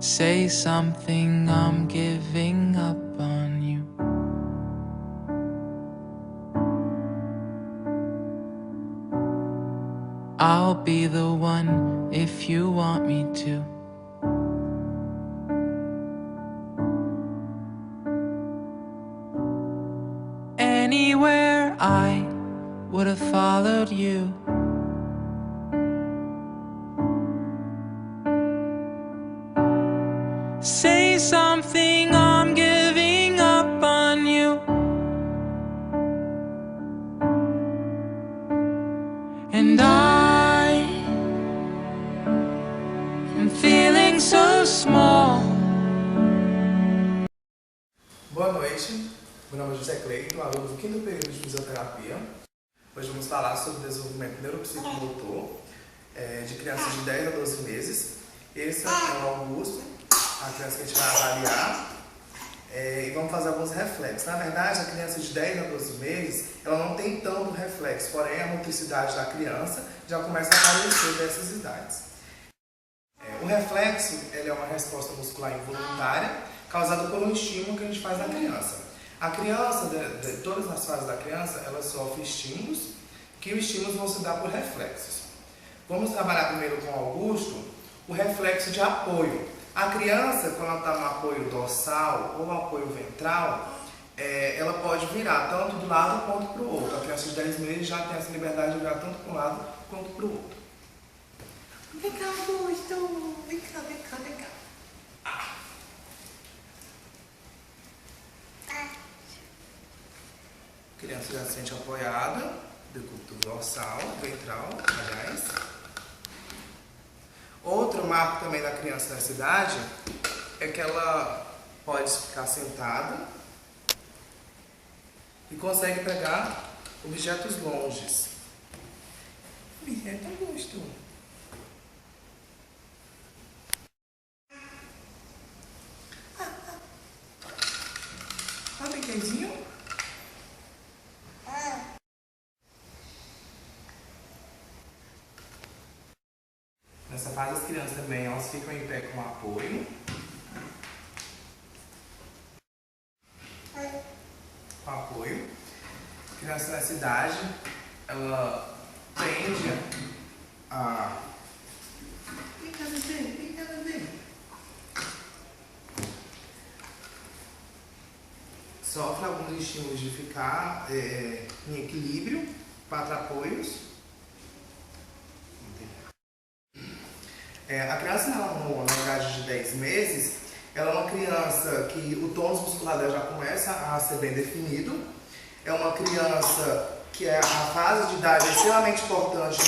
Say something, I'm giving up on you. I'll be the one if you want me to. Anywhere I would have followed you. Say something, I'm giving up on you. And I am feeling so small. Boa noite, meu nome é José Cleiton, aluno do 5º período de fisioterapia. Hoje vamos falar sobre desenvolvimento neuropsicomotor de crianças de 10 a 12 meses. Esse é o Augusto, a criança que a gente vai avaliar, e vamos fazer alguns reflexos. Na verdade, a criança de 10 a 12 meses, ela não tem tanto reflexo, porém a motricidade da criança já começa a aparecer dessas idades. O reflexo ele é uma resposta muscular involuntária causada por um estímulo que a gente faz na criança. A criança, de todas as fases da criança, ela sofre estímulos, que os estímulos vão se dar por reflexos. Vamos trabalhar primeiro com o Augusto, o reflexo de apoio. A criança, quando ela está no apoio dorsal ou apoio ventral, ela pode virar tanto do lado quanto para o outro. A criança de 10 meses já tem essa liberdade de virar tanto para um lado quanto para o outro. Vem cá, Augusto! Vem cá, vem cá, vem cá. A criança já se sente apoiada, decúbito dorsal, ventral, aliás. Outro marco também da criança nessa idade é que ela pode ficar sentada e consegue pegar objetos longes. Objeto Augusto. Olha o brinquedinho. Nessa fase as crianças também elas ficam em pé com apoio. Com apoio. A criança nessa idade, ela tende a... Vem cá, bebê, vem cá, bebê. Sofre alguns estímulos de ficar em equilíbrio, 4 apoios. A criança na idade de 10 meses, ela é uma criança que o tônus muscular dela já começa a ser bem definido. É uma criança que a fase de idade é extremamente importante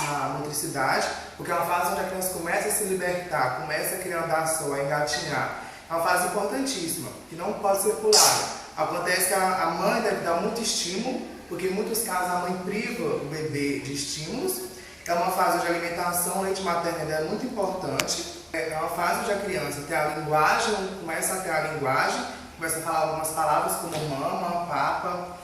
na motricidade, porque é uma fase onde a criança começa a se libertar, começa a querer andar só, a engatinhar. É uma fase importantíssima, que não pode ser pulada. Acontece que a mãe deve dar muito estímulo, porque em muitos casos a mãe priva o bebê de estímulos. É uma fase de alimentação, o leite materno é muito importante. É uma fase onde a criança tem a linguagem, começa a ter a linguagem, começa a falar algumas palavras como mama, papa.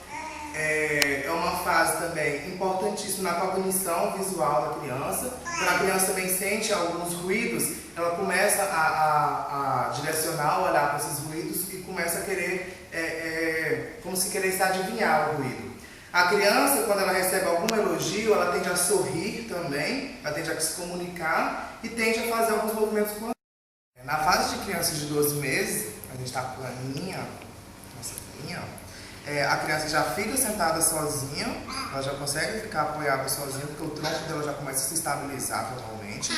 É uma fase também importantíssima na cognição visual da criança. Quando a criança também sente alguns ruídos, ela começa a direcionar o olhar para esses ruídos e começa a querer, como se queresse adivinhar o ruído. A criança, quando ela recebe algum elogio, ela tende a sorrir também, ela tende a se comunicar e tende a fazer alguns movimentos com a... Na fase de crianças de 12 meses, a gente está com a linha, nossa linha, a criança já fica sentada sozinha, ela já consegue ficar apoiada sozinha, porque o tronco dela já começa a se estabilizar totalmente.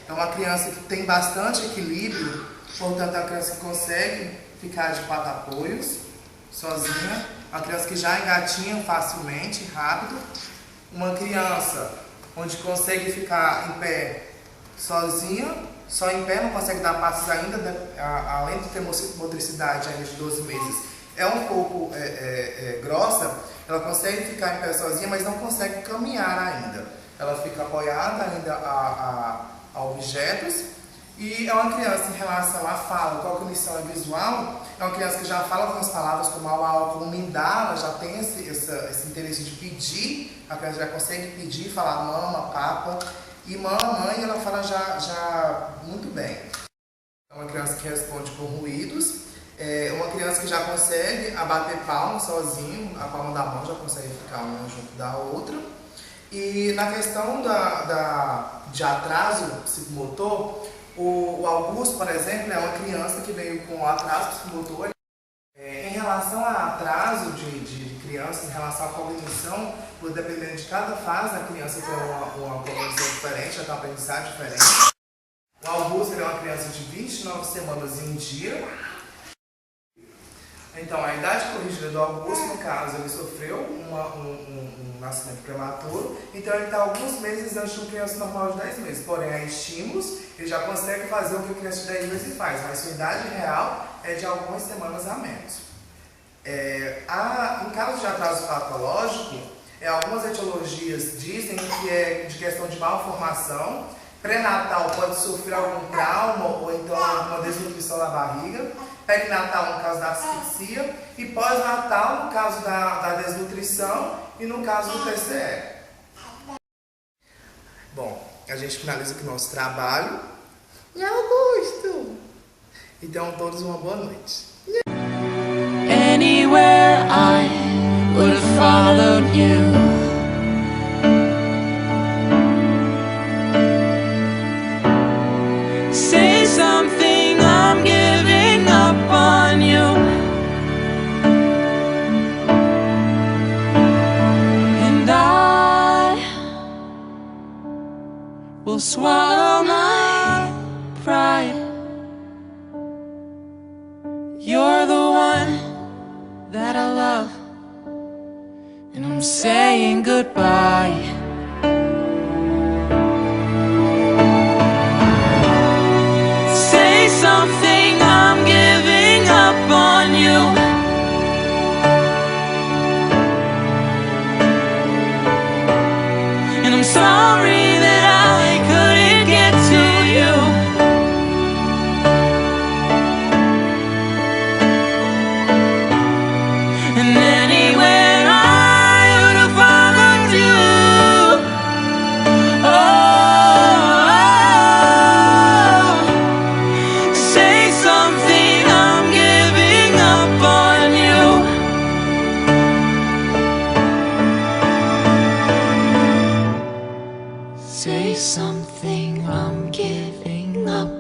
É uma criança que tem bastante equilíbrio, portanto, é uma criança que consegue ficar de 4 apoios, sozinha. Uma criança que já engatinha facilmente, rápido. Uma criança onde consegue ficar em pé sozinha, só em pé, não consegue dar passos ainda, além de ter motricidade ainda de 12 meses. É um pouco grossa, ela consegue ficar em pé sozinha, mas não consegue caminhar ainda. Ela fica apoiada ainda a objetos. E é uma criança em relação à fala, cognição e visual, é uma criança que já fala algumas palavras como au, como me dá, ela já tem esse interesse de pedir, a criança já consegue pedir, falar mama, papa, e mãe ela fala já muito bem. uma criança que responde com ruídos, uma criança que já consegue abater palma sozinho, a palma da mão já consegue ficar uma junto da outra. E na questão de atraso psicomotor, o Augusto, por exemplo, é uma criança que veio com atraso psicomotor. Em relação a atraso de criança, em relação à cognição, dependendo de cada fase, a criança tem uma cognição diferente, ela tem uma aprendizagem diferente. O Augusto é uma criança de 29 semanas e um dia. Então, a idade corrigida do Augusto, no caso, ele sofreu um nascimento prematuro, então ele está alguns meses antes de uma criança normal de 10 meses. Porém, há estímulos, ele já consegue fazer o que a criança de 10 meses faz, mas sua idade real é de algumas semanas a menos. Em caso de atraso patológico, algumas etiologias dizem que é de questão de malformação. Pré-natal pode sofrer algum trauma ou então uma desnutrição na barriga. Perinatal no caso da asfixia e pós-natal no caso da desnutrição e no caso do TCE. Bom, a gente finaliza aqui o nosso trabalho. E Augusto! Então, todos uma boa noite. Anywhere I would have followed you. Say something, I'm giving up on you. And I will swallow my pride. You're the one that I love, and I'm saying goodbye. Say something, I'm giving up on you. And I'm sorry that I couldn't get to you. And anywhere I would have followed you. Say something, I'm giving up on you. Say something, I'm giving up